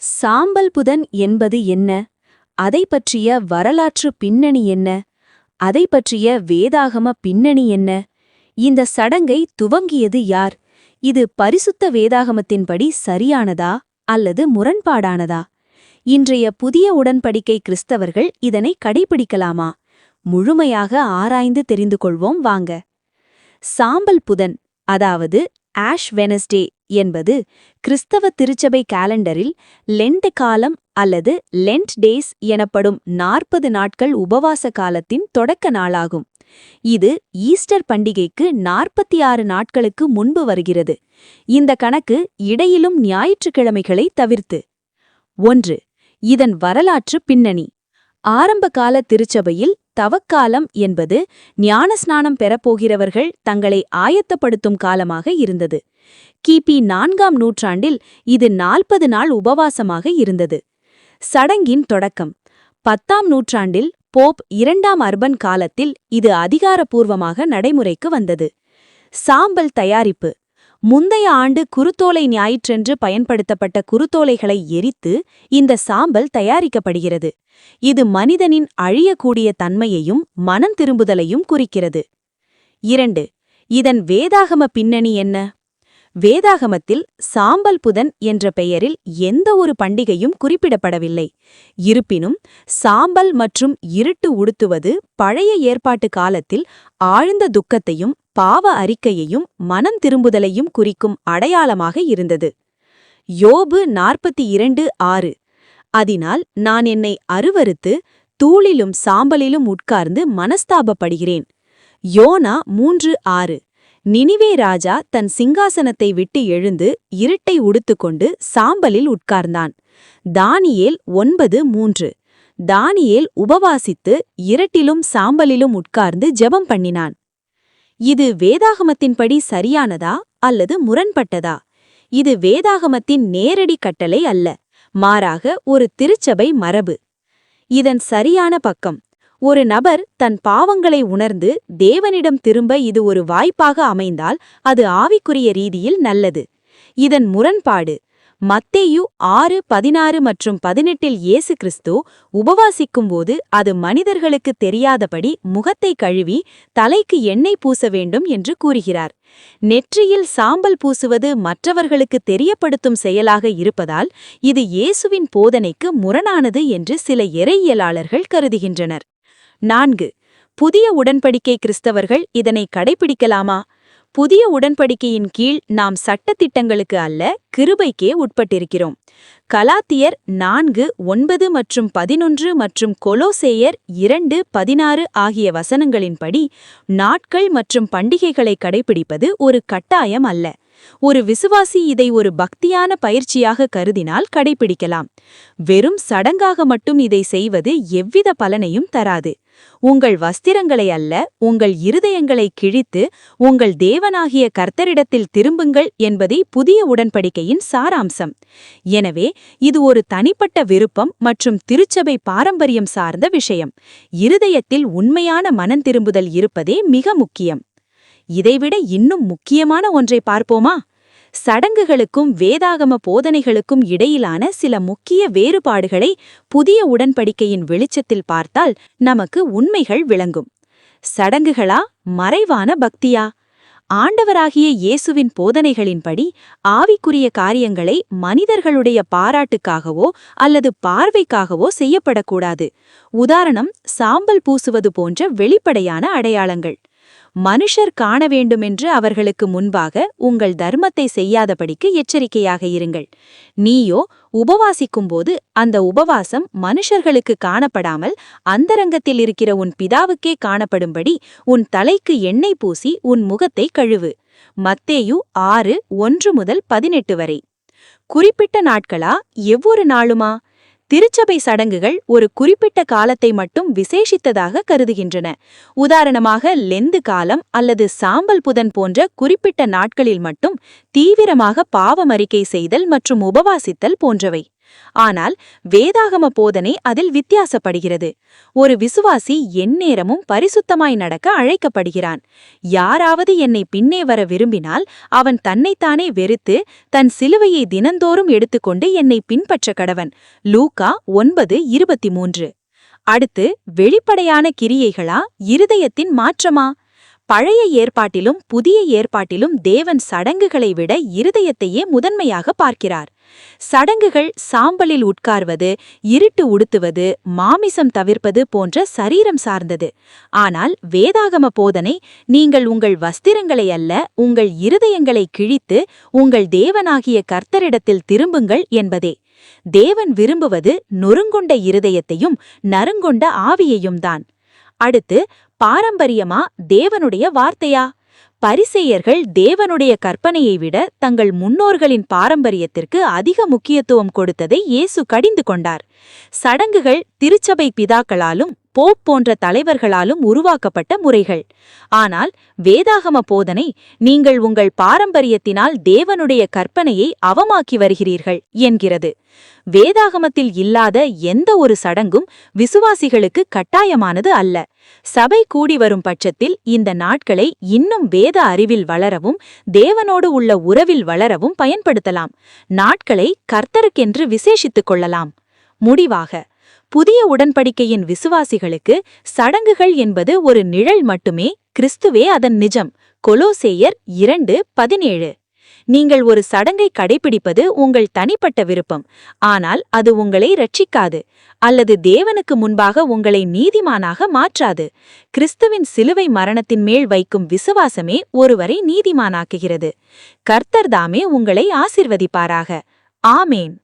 சாம்பல் புதன் என்பது என்ன? அதை பற்றிய வரலாற்று பின்னணி என்ன? அதை பற்றிய வேதாகம பின்னணி என்ன? இந்த சடங்கை துவங்கியது யார்? இது பரிசுத்த வேதாகமத்தின்படி சரியானதா அல்லது முரண்பாடானதா? இன்றைய புதிய உடன்படிக்கை கிறிஸ்தவர்கள் இதனை கடைபிடிக்கலாமா? முழுமையாக ஆராய்ந்து தெரிந்து கொள்வோம் வாங்க. சாம்பல் புதன், அதாவது ஆஷ் வெனஸ்டே என்பது கிறிஸ்தவ திருச்சபை காலண்டரில் லெண்ட் காலம் அல்லது லெண்ட் டேஸ் எனப்படும் 40 நாட்கள் உபவாச காலத்தின் தொடக்க நாளாகும். இது ஈஸ்டர் பண்டிகைக்கு 46 நாட்களுக்கு முன்பு வருகிறது. இந்த கணக்கு இடையிலும் ஞாயிற்றுக்கிழமைகளை தவிர்த்து. 1. இதன் வரலாற்று பின்னணி. ஆரம்பகால திருச்சபையில் தவக்காலம் என்பது ஞானஸ்நானம் பெறப்போகிறவர்கள் தங்களை ஆயத்தப்படுத்தும் காலமாக இருந்தது. கிபி 4ஆம் நூற்றாண்டில் இது 40 நாள் உபவாசமாக இருந்தது. சடங்கின் தொடக்கம் 10ஆம் நூற்றாண்டில் போப் 2ஆம் அர்பன் காலத்தில் இது அதிகாரப்பூர்வமாக நடைமுறைக்கு வந்தது. சாம்பல் தயாரிப்பு. முந்தைய ஆண்டு குருத்தோலை ஞாயிற்றன்று பயன்படுத்தப்பட்ட குருத்தோலைகளை எரித்து இந்த சாம்பல் தயாரிக்கப்படுகிறது. இது மனிதனின் அழியக்கூடிய தன்மையையும் மனம் திரும்புதலையும் குறிக்கிறது. 2. இதன் வேதாகம பின்னணி என்ன? வேதாகமத்தில் சாம்பல் புதன் என்ற பெயரில் எந்த ஒரு பண்டிகையும் குறிப்பிடப்படவில்லை. இருப்பினும் சாம்பல் மற்றும் இருட்டு உடுத்துவது பழைய ஏற்பாட்டு காலத்தில் ஆழ்ந்த துக்கத்தையும் பாவ அறிக்கையையும் மனம் திரும்புதலையும் குறிக்கும் அடையாளமாக இருந்தது. யோபு 42:6. அதனால் நான் என்னை அருவருத்து தூளிலும் சாம்பலிலும் உட்கார்ந்து மனஸ்தாபப்படுகிறேன். யோனா 3:6. நினிவே ராஜா தன் சிங்காசனத்தை விட்டு எழுந்து இருட்டை உடுத்துக்கொண்டு சாம்பலில் உட்கார்ந்தான். தானியேல் 9:3. தானியேல் உபவாசித்து இருட்டிலும் சாம்பலிலும் உட்கார்ந்து ஜெபம் பண்ணினான். இது வேதாகமத்தின்படி சரியானதா அல்லது முரண்பட்டதா? இது வேதாகமத்தின் நேரடி கட்டளை அல்ல, மாறாக ஒரு திருச்சபை மரபு. இதன் சரியான பக்கம். ஒரு நபர் தன் பாவங்களை உணர்ந்து தேவனிடம் திரும்ப இது ஒரு வாய்ப்பாக அமைந்தால் அது ஆவிக்குரிய ரீதியில் நல்லது. இதன் முரண்பாடு. மத்தேயு 6:16 மற்றும் 18 இயேசு கிறிஸ்து உபவாசிக்கும்போது அது மனிதர்களுக்கு தெரியாதபடி முகத்தை கழுவி தலைக்கு எண்ணெய் பூச வேண்டும் என்று கூறுகிறார். நெற்றியில் சாம்பல் பூசுவது மற்றவர்களுக்கு தெரியப்படுத்தும் செயலாக இருப்பதால் இது இயேசுவின் போதனைக்கு முரணானது என்று சில இறையியலாளர்கள் கருதுகின்றனர். 4. புதிய உடன்படிக்கை கிறிஸ்தவர்கள் இதனை கடைபிடிக்கலாமா? புதிய உடன்படிக்கையின் கீழ் நாம் சட்டத்திட்டங்களுக்கு அல்ல, கிருபைக்கே உட்பட்டிருக்கிறோம். கலாத்தியர் 4:9 மற்றும் 11 மற்றும் கொலோசேயர் 2:16 ஆகிய வசனங்களின்படி நாட்கள் மற்றும் பண்டிகைகளை கடைபிடிப்பது ஒரு கட்டாயம் அல்ல. ஒரு விசுவாசி இதை ஒரு பக்தியான பயிற்சியாக கருதினால் கடைபிடிக்கலாம். வெறும் சடங்காக மட்டும் இதை செய்வது எவ்வித பலனையும் தராது. உங்கள் வஸ்திரங்களை அல்ல, உங்கள் இருதயங்களை கிழித்து உங்கள் தேவனாகிய கர்த்தரிடத்தில் திரும்புங்கள் என்பதே புதிய உடன்படிக்கையின் சாராம்சம். எனவே இது ஒரு தனிப்பட்ட விருப்பம் மற்றும் திருச்சபை பாரம்பரியம் சார்ந்த விஷயம். இருதயத்தில் உண்மையான மனம் திரும்புதல் இருப்பதே மிக முக்கியம். இதைவிட இன்னும் முக்கியமான ஒன்றை பார்ப்போமா? சடங்குகளுக்கும் வேதாகம போதனைகளுக்கும் இடையிலான சில முக்கிய வேறுபாடுகளை புதிய உடன்படிக்கையின் வெளிச்சத்தில் பார்த்தால் நமக்கு உண்மைகள் விளங்கும். சடங்குகளா, மறைவான பக்தியா? ஆண்டவராகிய இயேசுவின் போதனைகளின்படி ஆவிக்குரிய காரியங்களை மனிதர்களுடைய பாராட்டுக்காகவோ அல்லது பார்வைக்காகவோ செய்யப்படக்கூடாது. உதாரணம், சாம்பல் பூசுவது போன்ற வெளிப்படையான அடையாளங்கள். மனுஷர் காண வேண்டுமென்று அவர்களுக்கு முன்பாக உங்கள் தர்மத்தை செய்யாதபடிக்கு எச்சரிக்கையாக இருங்கள். நீயோ உபவாசிக்கும்போது அந்த உபவாசம் மனுஷர்களுக்கு காணப்படாமல் அந்தரங்கத்தில் இருக்கிற உன் பிதாவுக்கே காணப்படும்படி உன் தலைக்கு எண்ணெய் பூசி உன் முகத்தை கழுவு. மத்தேயு 6:1-18 வரை. குறிப்பிட்ட நாட்களா, எவ்வொரு நாளுமா? திருச்சபை சடங்குகள் ஒரு குறிப்பிட்ட காலத்தை மட்டும் விசேஷித்ததாக கருதுகின்றன. உதாரணமாக லெந்து காலம் அல்லது சாம்பல் புதன் போன்ற குறிப்பிட்ட நாட்களில் மட்டும் தீவிரமாக பாவமறிக்கை செய்தல் மற்றும் உபவாசித்தல் போன்றவை. ஆனால் வேதாகம போதனை அதில் வித்தியாசப்படுகிறது. ஒரு விசுவாசி எந்நேரமும் பரிசுத்தமாய் நடக்க அழைக்கப்படுகிறான். யாராவது என்னை பின்னே வர விரும்பினால் அவன் தன்னைத்தானே வெறுத்து தன் சிலுவையை தினந்தோறும் எடுத்துக்கொண்டு என்னை பின்பற்ற கடவன். லூக்கா 9:23. அடுத்து, வெளிப்படையான கிரியைகளா, இருதயத்தின் மாற்றமா? பழைய ஏற்பாட்டிலும் புதிய ஏற்பாட்டிலும் தேவன் சடங்குகளை விட இருதயத்தையே முதன்மையாக பார்க்கிறார். சடங்குகள் சாம்பலில் உட்கார்வது, இருட்டு உடுத்துவது, மாமிசம் தவிர்ப்பது போன்ற சரீரம் சார்ந்தது. ஆனால் வேதாகம போதனை, நீங்கள் உங்கள் வஸ்திரங்களை அல்ல, உங்கள் இருதயங்களை கிழித்து உங்கள் தேவனாகிய கர்த்தரிடத்தில் திரும்புங்கள் என்பதே. தேவன் விரும்புவது நொறுங்குண்ட இருதயத்தையும் நறுங்கொண்ட ஆவியையும் தான். அடுத்து, பாரம்பரியமா தேவனுடைய வார்த்தையா? பரிசேயர்கள் தேவனுடைய கற்பனையை விட தங்கள் முன்னோர்களின் பாரம்பரியத்திற்கு அதிக முக்கியத்துவம் கொடுத்ததை இயேசு கடிந்து கொண்டார். சடங்குகள் திருச்சபை பிதாக்களாலும் போப் போன்ற தலைவர்களாலும் உருவாக்கப்பட்ட முறைகள். ஆனால் வேதாகம போதனை, நீங்கள் உங்கள் பாரம்பரியத்தினால் தேவனுடைய கற்பனையை அவமாக்கி வருகிறீர்கள் என்கிறது. வேதாகமத்தில் இல்லாத எந்த ஒரு சடங்கும் விசுவாசிகளுக்கு கட்டாயமானது அல்ல. சபை கூடி வரும் பட்சத்தில் இந்த நாட்களை இன்னும் வேத அறிவில் வளரவும் தேவனோடு உள்ள உறவில் வளரவும் பயன்படுத்தலாம். நாட்களை கர்த்தருக்கென்று விசேஷித்துக் கொள்ளலாம். முடிவாக, புதிய உடன்படிக்கையின் விசுவாசிகளுக்கு சடங்குகள் என்பது ஒரு நிழல் மட்டுமே, கிறிஸ்துவே அதன் நிஜம். கொலோசேயர் 2:17. நீங்கள் ஒரு சடங்கை கடைபிடிப்பது உங்கள் தனிப்பட்ட விருப்பம். ஆனால் அது உங்களை ரட்சிக்காது, அல்லது தேவனுக்கு முன்பாக உங்களை நீதிமானாக மாற்றாது. கிறிஸ்துவின் சிலுவை மரணத்தின் மேல் வைக்கும் விசுவாசமே ஒருவரை நீதிமானாக்குகிறது. கர்த்தர்தாமே உங்களை ஆசிர்வதிப்பாராக. ஆமேன்.